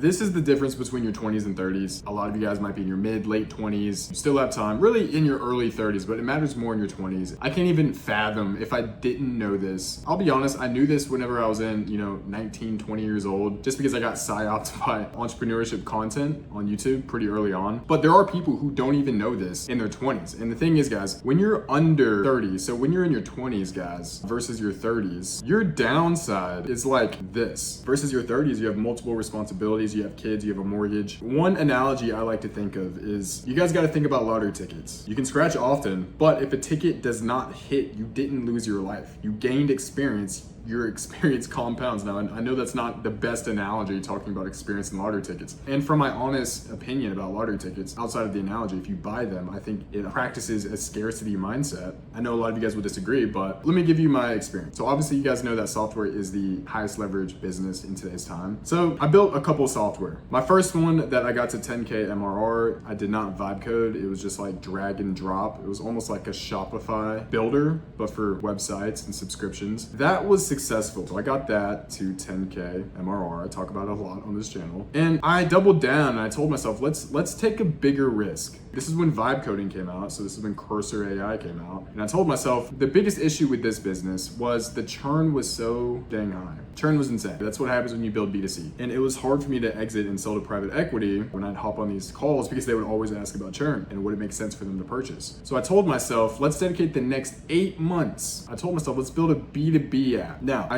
This is the difference between your 20s and 30s. A lot of you guys might be in your late 20s. You still have time, really in your early 30s, but it matters more in your 20s. I can't even fathom if I didn't know this. I'll be honest, I knew this whenever I was in, 19, 20 years old, just because I got psyoped by entrepreneurship content on YouTube pretty early on. But there are people who don't even know this in their 20s. And the thing is, guys, when you're under 30, so when you're in your 20s, guys, versus your 30s, your downside is like this. Versus your 30s, you have multiple responsibilities. You have kids, you have a mortgage. One analogy I like to think of is you guys got to think about lottery tickets. You can scratch often, but if a ticket does not hit, you didn't lose your life. You gained experience. Your experience compounds. Now, and I know that's not the best analogy talking about experience in lottery tickets. And from my honest opinion about lottery tickets, outside of the analogy, if you buy them, I think it practices a scarcity mindset. I know a lot of you guys will disagree, but let me give you my experience. So obviously you guys know that software is the highest leverage business in today's time. So I built a couple of software. My first one that I got to 10K MRR, I did not vibe code. It was just like drag and drop. It was almost like a Shopify builder, but for websites and subscriptions. That was successful. So I got that to 10K MRR. I talk about it a lot on this channel. And I doubled down and I told myself, let's take a bigger risk. This is when vibe coding came out. So this is when Cursor AI came out. And I told myself the biggest issue with this business was the churn was so dang high. Churn was insane. That's what happens when you build B2C. And it was hard for me to exit and sell to private equity when I'd hop on these calls because they would always ask about churn and would it make sense for them to purchase. So I told myself, let's dedicate the next 8 months. I told myself, let's build a B2B app. Now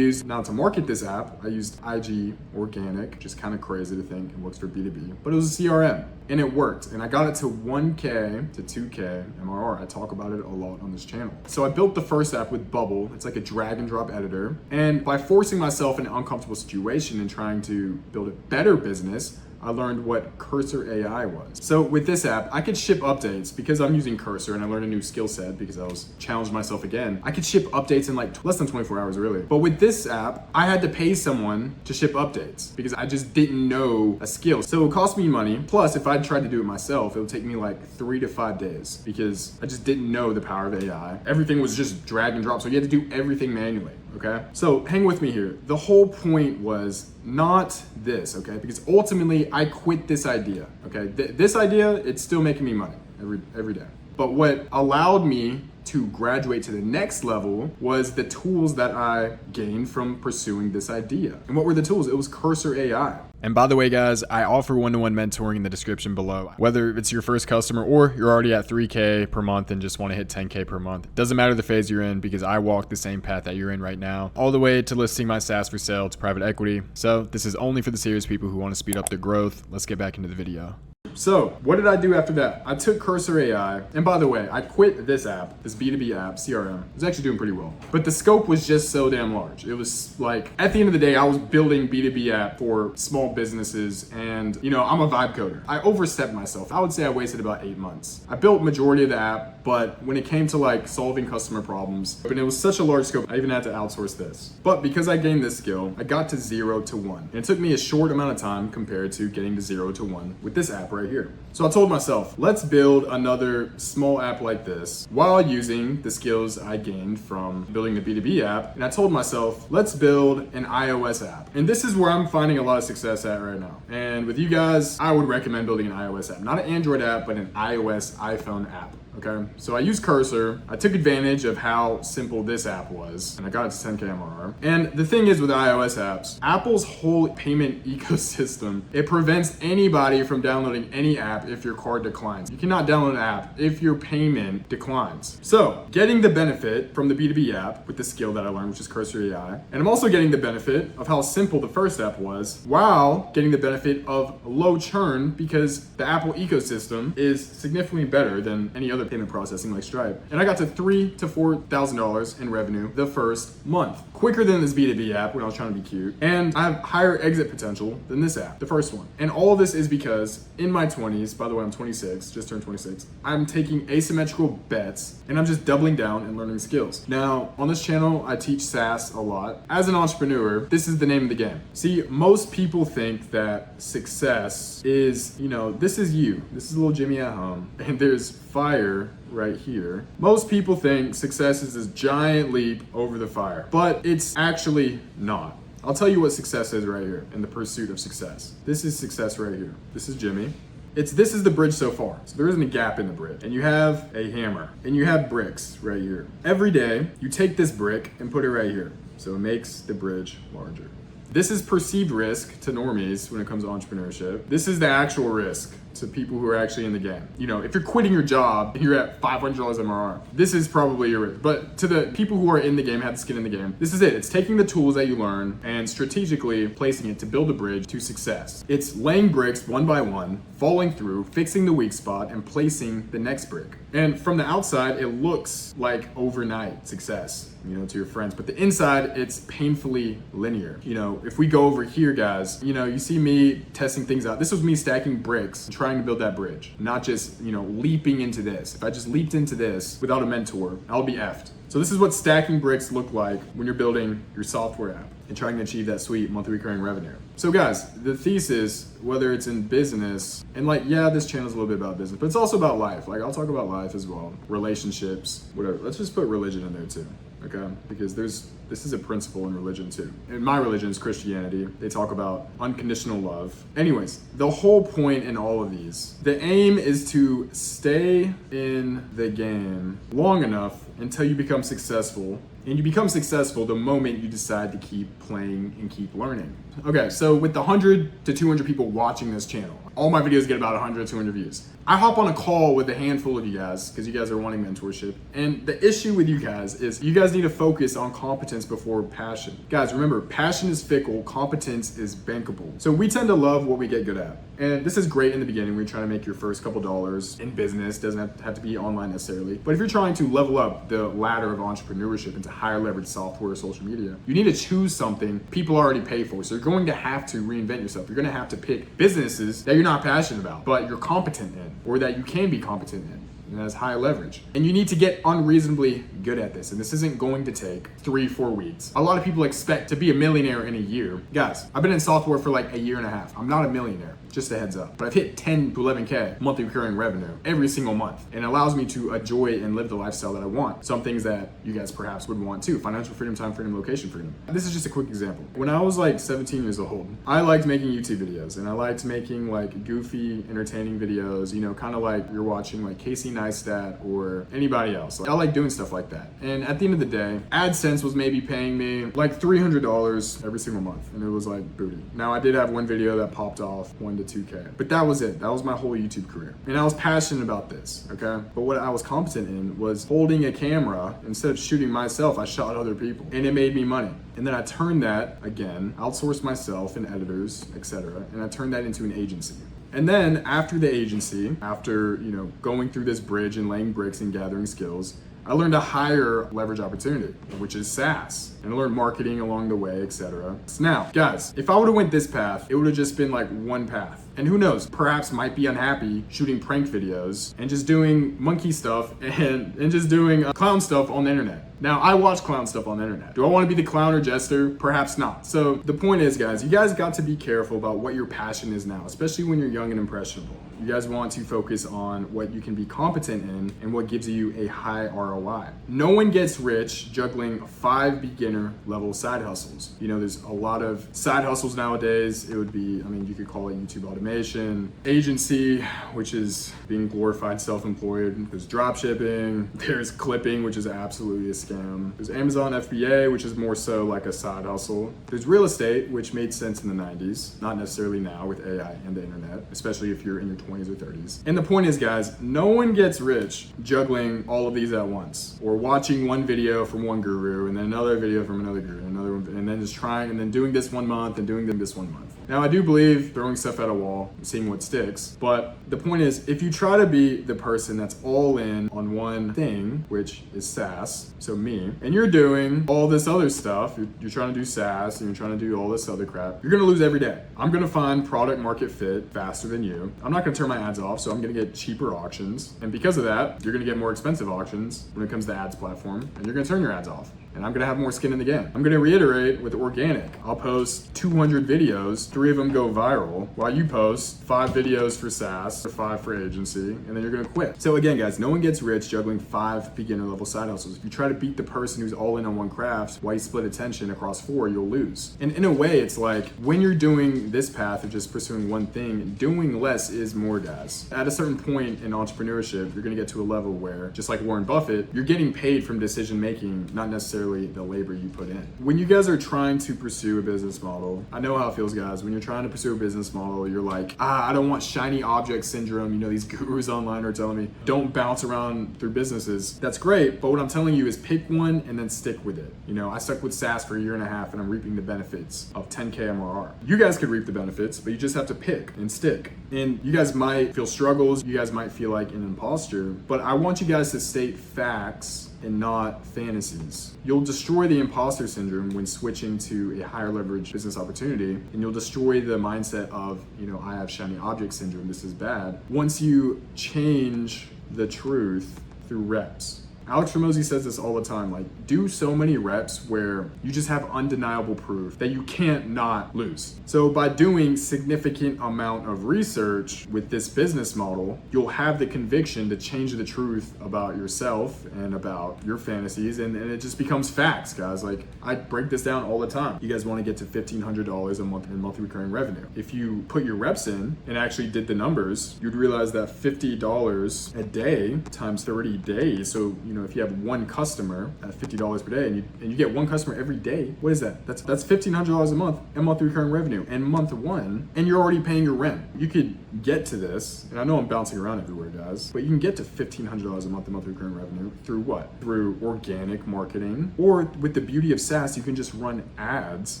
to market this app, I used IG organic, which is kind of crazy to think it works for B2B, but it was a CRM and it worked. And I got it to 1K to 2K MRR. I talk about it a lot on this channel. So I built the first app with Bubble. It's like a drag and drop editor. And by forcing myself in an uncomfortable situation and trying to build a better business, I learned what Cursor AI was. So with this app, I could ship updates because I'm using Cursor and I learned a new skill set because I was challenged myself again. I could ship updates in like less than 24 hours really. But with this app, I had to pay someone to ship updates because I just didn't know a skill. So it cost me money. Plus, if I tried to do it myself, it would take me like 3 to 5 days because I just didn't know the power of AI. Everything was just drag and drop. So you had to do everything manually. Okay, so hang with me here. The whole point was not this, okay? Because ultimately I quit this idea, okay? This idea, it's still making me money every day. But what allowed me to graduate to the next level was the tools that I gained from pursuing this idea. And what were the tools? It was Cursor AI. And by the way, guys, I offer one-to-one mentoring in the description below. Whether it's your first customer or you're already at 3K per month and just want to hit 10K per month, doesn't matter the phase you're in because I walk the same path that you're in right now, all the way to listing my SaaS for sale to private equity. So this is only for the serious people who want to speed up their growth. Let's get back into the video. So what did I do after that? I took Cursor AI, and by the way, I quit this app, this B2B app, CRM. It was actually doing pretty well, but the scope was just so damn large. It was like, at the end of the day, I was building B2B app for small businesses, and I'm a vibe coder. I overstepped myself. I would say I wasted about 8 months. I built majority of the app, but when it came to like solving customer problems, and it was such a large scope, I even had to outsource this. But because I gained this skill, I got to 0 to 1. And it took me a short amount of time compared to getting to 0 to 1 with this app right here. So I told myself, let's build another small app like this while using the skills I gained from building the B2B app. And I told myself, let's build an iOS app. And this is where I'm finding a lot of success at right now. And with you guys, I would recommend building an iOS app, not an Android app, but an iOS iPhone app. Okay, so I used Cursor. I took advantage of how simple this app was, and I got it to 10K MRR. And the thing is with iOS apps, Apple's whole payment ecosystem, it prevents anybody from downloading any app if your card declines. You cannot download an app if your payment declines. So getting the benefit from the B2B app with the skill that I learned, which is Cursor AI, and I'm also getting the benefit of how simple the first app was, while getting the benefit of low churn because the Apple ecosystem is significantly better than any other payment processing like Stripe. And I got to $3,000 to $4,000 in revenue the first month. Quicker than this B2B app when I was trying to be cute. And I have higher exit potential than this app, the first one. And all of this is because in my 20s, by the way, I'm 26, just turned 26, I'm taking asymmetrical bets and I'm just doubling down and learning skills. Now, on this channel, I teach SaaS a lot. As an entrepreneur, this is the name of the game. See, most people think that success is, this is you. This is little Jimmy at home. And there's fire right here. Most people think success is this giant leap over the fire, but it's actually not. I'll tell you what success is right here in the pursuit of success. This is success right here. This is Jimmy. This is the bridge so far. So there isn't a gap in the bridge. And you have a hammer and you have bricks right here. Every day you take this brick and put it right here. So it makes the bridge larger. This is perceived risk to normies when it comes to entrepreneurship. This is the actual risk to people who are actually in the game. You know, if you're quitting your job and you're at $500 MRR, this is probably your risk. But to the people who are in the game, have the skin in the game, this is it. It's taking the tools that you learn and strategically placing it to build a bridge to success. It's laying bricks one by one, falling through, fixing the weak spot, and placing the next brick. And from the outside, it looks like overnight success, you know, to your friends. But the inside, it's painfully linear. You know, if we go over here, guys, you know, you see me testing things out. This was me stacking bricks, trying to build that bridge, not just, you know, leaping into this. If I just leaped into this without a mentor, I'll be effed. So this is what stacking bricks look like when you're building your software app and trying to achieve that sweet monthly recurring revenue. So guys, the thesis, whether it's in business, and like, yeah, this channel is a little bit about business, but it's also about life. Like, I'll talk about life as well, relationships, whatever. Let's just put religion in there too, okay? Because this is a principle in religion too. In my religion is Christianity. They talk about unconditional love. Anyways, the whole point in all of these, the aim is to stay in the game long enough until you become successful. And you become successful the moment you decide to keep playing and keep learning. Okay, so with the 100 to 200 people watching this channel, all my videos get about 100 to 200 views. I hop on a call with a handful of you guys because you guys are wanting mentorship. And the issue with you guys is you guys need to focus on competence before passion. Guys, remember, passion is fickle, competence is bankable. So we tend to love what we get good at. And this is great in the beginning when you're trying to make your first couple dollars in business. Doesn't have to be online necessarily. But if you're trying to level up the ladder of entrepreneurship into higher leverage software or social media, you need to choose something people already pay for. So you're going to have to reinvent yourself. You're going to have to pick businesses that you're not passionate about, but you're competent in, or that you can be competent in. And that's high leverage. And you need to get unreasonably good at this. And this isn't going to take 3-4 weeks. A lot of people expect to be a millionaire in a year. Guys, I've been in software for like a year and a half. I'm not a millionaire, just a heads up. But I've hit 10 to 11K monthly recurring revenue every single month. And it allows me to enjoy and live the lifestyle that I want. Some things that you guys perhaps would want too. Financial freedom, time freedom, location freedom. This is just a quick example. When I was like 17 years old, I liked making YouTube videos. And I liked making like goofy, entertaining videos, you know, kind of like you're watching like Casey Neistat or anybody else. Like, I like doing stuff like that. And at the end of the day, AdSense was maybe paying me like $300 every single month. And it was like booty. Now I did have one video that popped off 1 to 2K, but that was it. That was my whole YouTube career. And I was passionate about this, okay? But what I was competent in was holding a camera. Instead of shooting myself, I shot other people and it made me money. And then I turned that, again, outsourced myself and editors, etc. And I turned that into an agency. And then after the agency, after, you know, going through this bridge and laying bricks and gathering skills, I learned a higher leverage opportunity, which is SaaS. And I learned marketing along the way, etc. So now, guys, if I would have went this path, it would have just been like one path. And who knows, perhaps might be unhappy shooting prank videos and just doing monkey stuff and just doing clown stuff on the internet. Now, I watch clown stuff on the internet. Do I want to be the clown or jester? Perhaps not. So the point is, guys, you guys got to be careful about what your passion is now, especially when you're young and impressionable. You guys want to focus on what you can be competent in and what gives you a high ROI. No one gets rich juggling 5 beginner level side hustles. You know, there's a lot of side hustles nowadays. It would be, I mean, you could call it YouTube automation, agency, which is being glorified self-employed. There's drop shipping. There's clipping, which is absolutely a scam. There's Amazon FBA, which is more so like a side hustle. There's real estate, which made sense in the 90s, not necessarily now with AI and the internet, especially if you're in your 20s or 30s. And the point is, guys, no one gets rich juggling all of these at once, or watching one video from one guru and then another video from another guru, and then just trying and then doing this 1 month and doing this 1 month. Now, I do believe throwing stuff at a wall, seeing what sticks, but the point is, if you try to be the person that's all in on one thing, which is SaaS, so me, and you're doing all this other stuff, you're trying to do SaaS and you're trying to do all this other crap, you're gonna lose every day. I'm gonna find product market fit faster than you. I'm not gonna turn my ads off, so I'm gonna get cheaper auctions. And because of that, you're gonna get more expensive auctions when it comes to ads platform, and you're gonna turn your ads off. and I'm gonna have more skin in the game. I'm gonna reiterate with organic. I'll post 200 videos, 3 of them go viral, while you post 5 videos for SaaS or 5 for agency, and then you're gonna quit. So again, guys, no one gets rich juggling 5 beginner level side hustles. If you try to beat the person who's all in on one craft while you split attention across 4, you'll lose. And in a way, it's like when you're doing this path of just pursuing one thing, doing less is more, guys. At a certain point in entrepreneurship, you're gonna get to a level where, just like Warren Buffett, you're getting paid from decision making, not necessarily the labor you put in. When you guys are trying to pursue a business model, I know how it feels, guys. When you're trying to pursue a business model, you're like, I don't want shiny object syndrome. You know, these gurus online are telling me, don't bounce around through businesses. That's great, but what I'm telling you is pick one and then stick with it. You know, I stuck with SaaS for 1.5 years and I'm reaping the benefits of 10K MRR. You guys could reap the benefits, but you just have to pick and stick. And you guys might feel struggles, you guys might feel like an imposter, but I want you guys to state facts and not fantasies. You'll destroy the imposter syndrome when switching to a higher leverage business opportunity, and you'll destroy the mindset of, you know, I have shiny object syndrome, this is bad, once you change the truth through reps. Alex Ramosi says this all the time, like, do so many reps where you just have undeniable proof that you can't not lose. So by doing significant amount of research with this business model, you'll have the conviction to change the truth about yourself and about your fantasies, and it just becomes facts, guys. Like, I break this down all the time. You guys want to get to $1,500 a month in monthly recurring revenue. If you put your reps in and actually did the numbers, you'd realize that $50 a day times 30 days, so if you have one customer at $50 per day and you get one customer every day, what is that? That's $1,500 a month in monthly recurring revenue. And month 1, and you're already paying your rent. You could get to this, and I know I'm bouncing around everywhere, guys, but you can get to $1,500 a month in monthly recurring revenue through what? Through organic marketing, or with the beauty of SaaS, you can just run ads,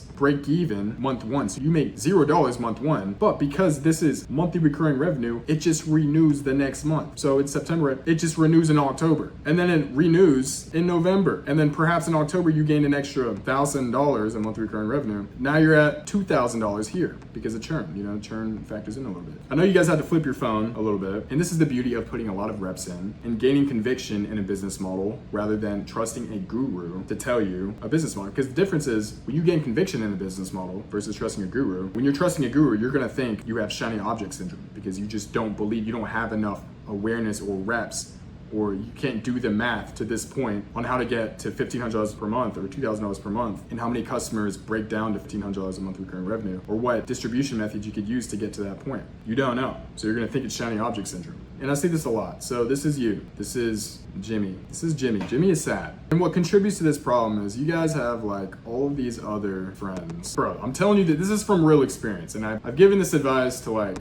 break even month 1. So you make $0 month 1, but because this is monthly recurring revenue, it just renews the next month. So it's September, it just renews in October, and then it renews in November, and then perhaps in October you gain an extra $1,000 in monthly recurring revenue. Now you're at $2,000 here because of churn. Churn factors in a little bit. I know you guys had to flip your phone a little bit, and this is the beauty of putting a lot of reps in and gaining conviction in a business model rather than trusting a guru to tell you a business model. Because the difference is when you gain conviction in a business model versus trusting a guru, when you're trusting a guru, you're gonna think you have shiny object syndrome because you just don't believe, you don't have enough awareness or reps, or you can't do the math to this point on how to get to $1,500 per month or $2,000 per month, and how many customers break down to $1,500 a month recurring revenue, or what distribution methods you could use to get to that point. You don't know. So you're gonna think it's shiny object syndrome. And I see this a lot. So this is you. This is Jimmy. This is Jimmy. Jimmy is sad. And what contributes to this problem is you guys have like all of these other friends. Bro, I'm telling you that this is from real experience. And I've given this advice to like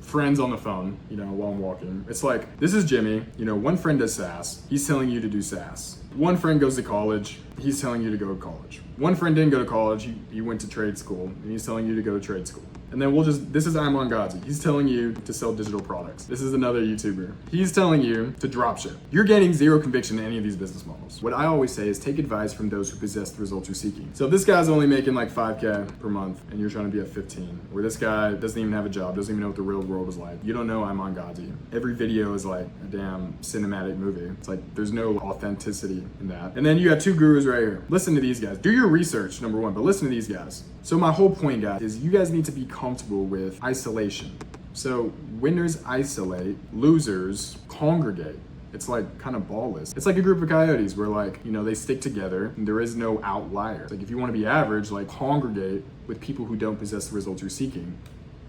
friends on the phone, while I'm walking. It's like, this is Jimmy, one friend does SaaS, he's telling you to do SaaS. One friend goes to college, he's telling you to go to college. One friend didn't go to college, he went to trade school, and he's telling you to go to trade school. And then this is Imran Ghazi. He's telling you to sell digital products. This is another YouTuber. He's telling you to dropship. You're gaining zero conviction in any of these business models. What I always say is take advice from those who possess the results you're seeking. So if this guy's only making like 5K per month and you're trying to be at 15, or this guy doesn't even have a job, doesn't even know what the real world is like. You don't know Imran Ghazi. Every video is like a damn cinematic movie. It's like there's no authenticity in that. And then you have 2 gurus right here. Listen to these guys. Do your research, number 1, but listen to these guys. So my whole point, guys, is you guys need to be comfortable with isolation. So winners isolate, losers congregate. It's like kind of ballless. It's like a group of coyotes where they stick together and there is no outlier. Like if you want to be average, congregate with people who don't possess the results you're seeking.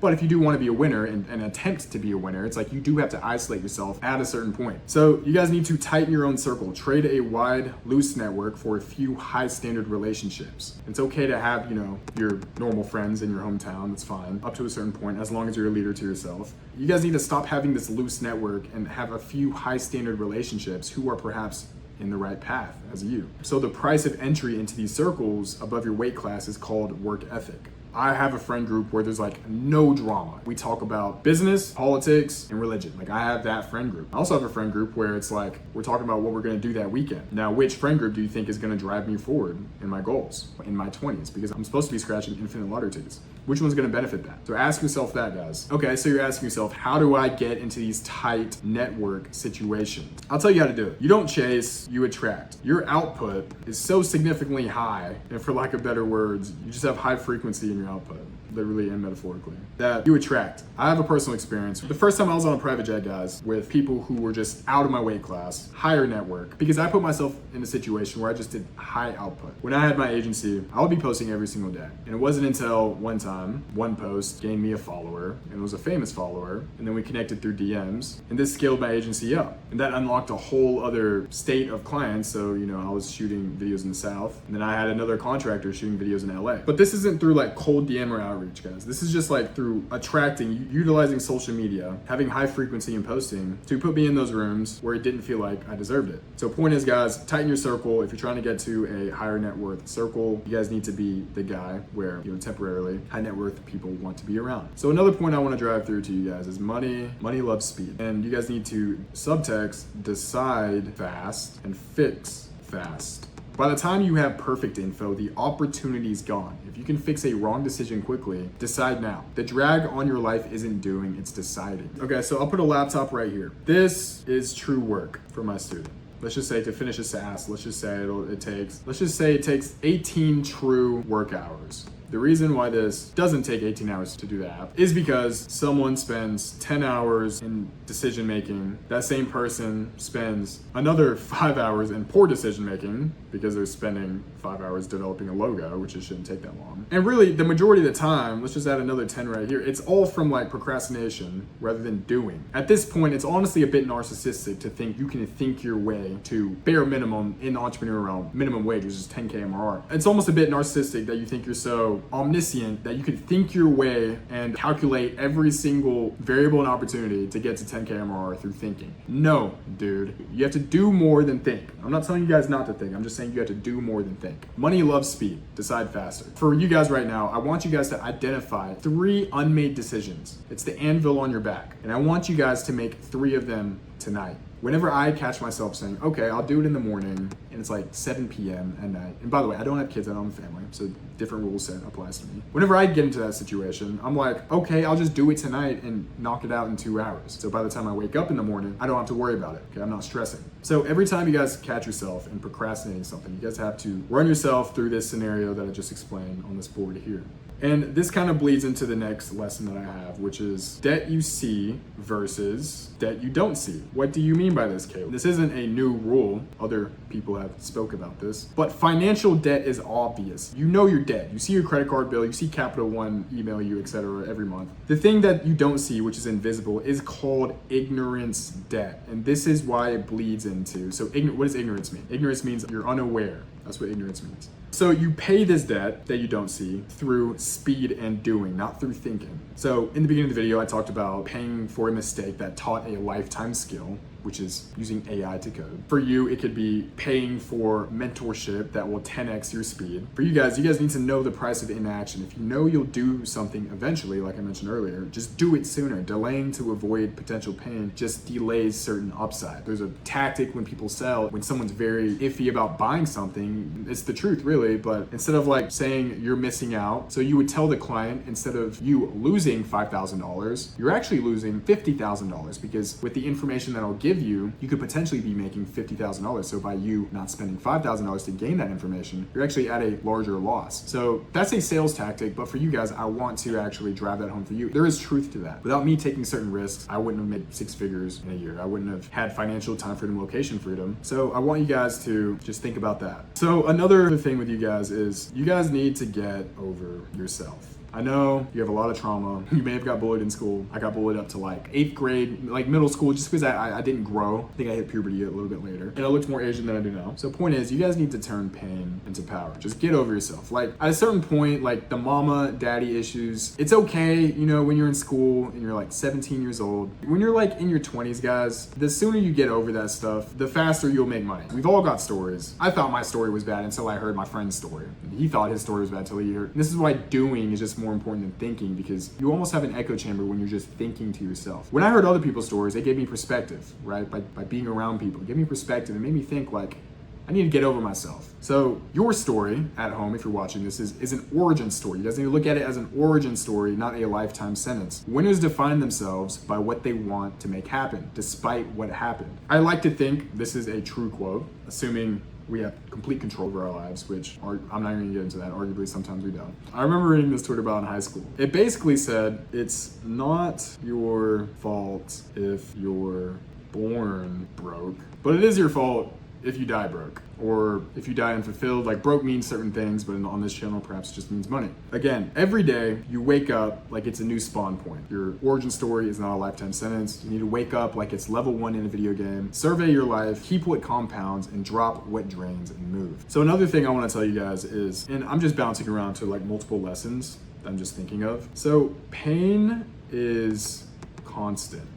But if you do want to be a winner and attempt to be a winner, it's like you do have to isolate yourself at a certain point. So you guys need to tighten your own circle, trade a wide, loose network for a few high standard relationships. It's okay to have, your normal friends in your hometown, that's fine, up to a certain point, as long as you're a leader to yourself. You guys need to stop having this loose network and have a few high standard relationships who are perhaps in the right path as you. So the price of entry into these circles above your weight class is called work ethic. I have a friend group where there's no drama. We talk about business, politics, and religion. I have that friend group. I also have a friend group where it's we're talking about what we're gonna do that weekend. Now, which friend group do you think is gonna drive me forward in my goals in my 20s? Because I'm supposed to be scratching infinite lottery tickets. Which one's gonna benefit that? So ask yourself that, guys. Okay, so you're asking yourself, how do I get into these tight network situations? I'll tell you how to do it. You don't chase, you attract. Your output is so significantly high, and for lack of better words, you just have high frequency in your output, literally and metaphorically, that you attract. I have a personal experience. The first time I was on a private jet, guys, with people who were just out of my weight class, higher network, because I put myself in a situation where I just did high output. When I had my agency, I would be posting every single day. And it wasn't until one time, one post gained me a follower, and it was a famous follower, and then we connected through DMs, and this scaled my agency up. And that unlocked a whole other state of clients. So, I was shooting videos in the South, and then I had another contractor shooting videos in LA. But this isn't through like cold DM or outreach, guys. This is just like through attracting, utilizing social media, having high frequency and posting to put me in those rooms where it didn't feel like I deserved it. So point is, guys, tighten your circle. If you're trying to get to a higher net worth circle, you guys need to be the guy where, temporarily high net worth people want to be around. So another point I want to drive through to you guys is money loves speed. And you guys need to subtext, decide fast, and fix fast. By the time you have perfect info, the opportunity's gone. If you can fix a wrong decision quickly, decide now. The drag on your life isn't doing, it's deciding. Okay, so I'll put a laptop right here. This is true work for my student. Let's just say to finish a SAS, let's just say it takes 18 true work hours. The reason why this doesn't take 18 hours to do that is because someone spends 10 hours in decision making. That same person spends another 5 hours in poor decision making because they're spending 5 hours developing a logo, which it shouldn't take that long. And really, the majority of the time, let's just add another 10 right here, it's all from like procrastination rather than doing. At this point, it's honestly a bit narcissistic to think you can think your way to bare minimum in the entrepreneurial realm, minimum wage, which is 10K MRR. It's almost a bit narcissistic that you think you're so omniscient that you could think your way and calculate every single variable and opportunity to get to 10K MRR through thinking. No, dude, you have to do more than think. I'm not telling you guys not to think. I'm just saying you have to do more than think. Money loves speed. Decide faster. For you guys right now, I want you guys to identify 3 unmade decisions. It's the anvil on your back. And I want you guys to make 3 of them tonight. Whenever I catch myself saying, okay, I'll do it in the morning, and it's like 7 p.m. at night. And by the way, I don't have kids, I don't have a family, so different rule set applies to me. Whenever I get into that situation, I'm like, okay, I'll just do it tonight and knock it out in 2 hours. So by the time I wake up in the morning, I don't have to worry about it, okay? I'm not stressing. So every time you guys catch yourself in procrastinating something, you guys have to run yourself through this scenario that I just explained on this board here. And this kind of bleeds into the next lesson that I have, which is debt you see versus debt you don't see. What do you mean by this, Caleb? This isn't a new rule. Other people have spoke about this. But financial debt is obvious. You know your debt. You see your credit card bill, you see Capital One email you, etc. every month. The thing that you don't see, which is invisible, is called ignorance debt. And this is why it bleeds into. So what does ignorance mean? Ignorance means you're unaware. That's what ignorance means. So you pay this debt that you don't see through speed and doing, not through thinking. So in the beginning of the video, I talked about paying for a mistake that taught a lifetime skill, which is using AI to code. For you, it could be paying for mentorship that will 10x your speed. For you guys need to know the price of inaction. If you know you'll do something eventually, like I mentioned earlier, just do it sooner. Delaying to avoid potential pain just delays certain upside. There's a tactic when people sell, when someone's very iffy about buying something, it's the truth really, but instead of like saying you're missing out, so you would tell the client, instead of you losing $5,000, you're actually losing $50,000, because with the information that I'll give you could potentially be making $50,000. So by you not spending $5,000 to gain that information, you're actually at a larger loss. So that's a sales tactic, but for you guys, I want to actually drive that home for you. There is truth to that. Without me taking certain risks, I wouldn't have made 6 figures in a year. I wouldn't have had financial time freedom, location freedom. So I want you guys to just think about that. So another thing with you guys is you guys need to get over yourself. I know you have a lot of trauma. You may have got bullied in school. I got bullied up to like 8th grade, like middle school, just because I didn't grow. I think I hit puberty a little bit later. And I looked more Asian than I do now. So point is, you guys need to turn pain into power. Just get over yourself. Like at a certain point, like the mama, daddy issues, it's okay, when you're in school and you're like 17 years old. When you're like in your 20s, guys, the sooner you get over that stuff, the faster you'll make money. We've all got stories. I thought my story was bad until I heard my friend's story. He thought his story was bad until he heard. And this is why doing is just more important than thinking, because you almost have an echo chamber when you're just thinking to yourself. When I heard other people's stories, they gave me perspective, right? By being around people, it gave me perspective and made me think like, I need to get over myself. So your story at home, if you're watching this, is an origin story. You guys need to look at it as an origin story, not a lifetime sentence. Winners define themselves by what they want to make happen, despite what happened. I like to think this is a true quote, assuming we have complete control over our lives, which I'm not even gonna get into that. Arguably, sometimes we don't. I remember reading this tweet about in high school. It basically said, it's not your fault if you're born broke, but it is your fault if you die broke, or if you die unfulfilled. Like, broke means certain things, but on this channel, perhaps it just means money. Again, every day you wake up like it's a new spawn point. Your origin story is not a lifetime sentence. You need to wake up like it's level 1 in a video game. Survey your life, keep what compounds, and drop what drains and move. So another thing I want to tell you guys is, and I'm just bouncing around to like multiple lessons that I'm just thinking of. So pain is constant.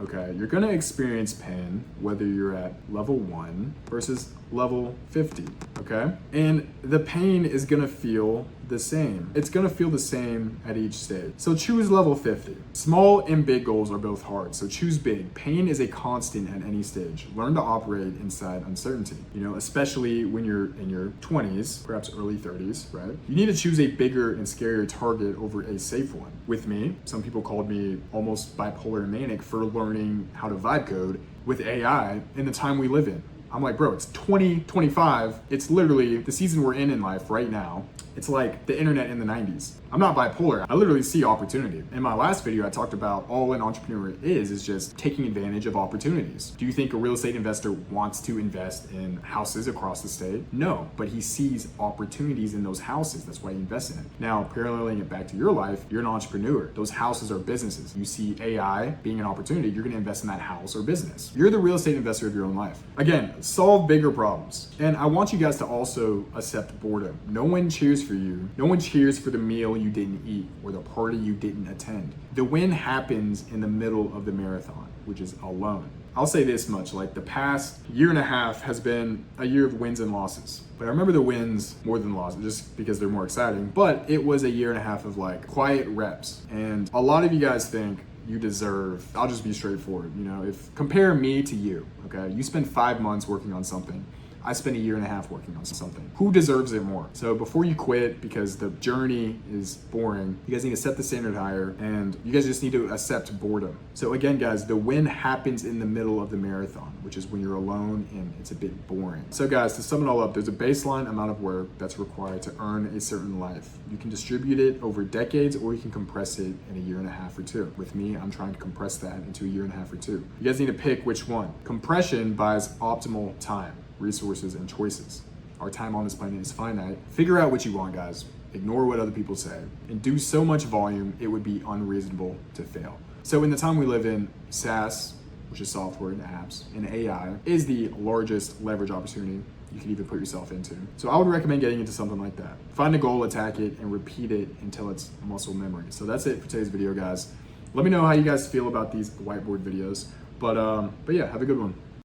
Okay, you're gonna experience pain whether you're at level 1 versus level 50, okay? And the pain is gonna feel the same. It's gonna feel the same at each stage. So choose level 50. Small and big goals are both hard, so choose big. Pain is a constant at any stage. Learn to operate inside uncertainty, especially when you're in your 20s, perhaps early 30s, right? You need to choose a bigger and scarier target over a safe one. With me, some people called me almost bipolar and manic for learning how to vibe code with AI in the time we live in. I'm like, bro, it's 2025. It's literally the season we're in life right now. It's like the internet in the 90s. I'm not bipolar. I literally see opportunity. In my last video, I talked about all an entrepreneur is just taking advantage of opportunities. Do you think a real estate investor wants to invest in houses across the state? No, but he sees opportunities in those houses. That's why he invests in it. Now, paralleling it back to your life, you're an entrepreneur. Those houses are businesses. You see AI being an opportunity, you're gonna invest in that house or business. You're the real estate investor of your own life. Again, solve bigger problems. And I want you guys to also accept boredom. No one cheers for you. No one cheers for the meal you didn't eat or the party you didn't attend. The win happens in the middle of the marathon, which is alone. I'll say this much, like the past year and a half has been a year of wins and losses. But I remember the wins more than losses just because they're more exciting. But it was a year and a half of like quiet reps. And a lot of you guys think you deserve, I'll just be straightforward, if compare me to you, okay? You spend 5 months working on something. I spent a year and a half working on something. Who deserves it more? So before you quit because the journey is boring, you guys need to set the standard higher, and you guys just need to accept boredom. So again, guys, the win happens in the middle of the marathon, which is when you're alone and it's a bit boring. So guys, to sum it all up, there's a baseline amount of work that's required to earn a certain life. You can distribute it over decades, or you can compress it in a year and a half or 2. With me, I'm trying to compress that into a year and a half or 2. You guys need to pick which one. Compression buys optimal time, resources, and choices. Our time on this planet is finite. Figure out what you want, guys. Ignore what other people say, and do so much volume it would be unreasonable to fail. So in the time we live in, SaaS, which is software and apps, and AI is the largest leverage opportunity you can even put yourself into. So I would recommend getting into something like that. Find a goal, attack it, and repeat it until it's muscle memory. So that's it for today's video, guys. Let me know how you guys feel about these whiteboard videos. But yeah, have a good one.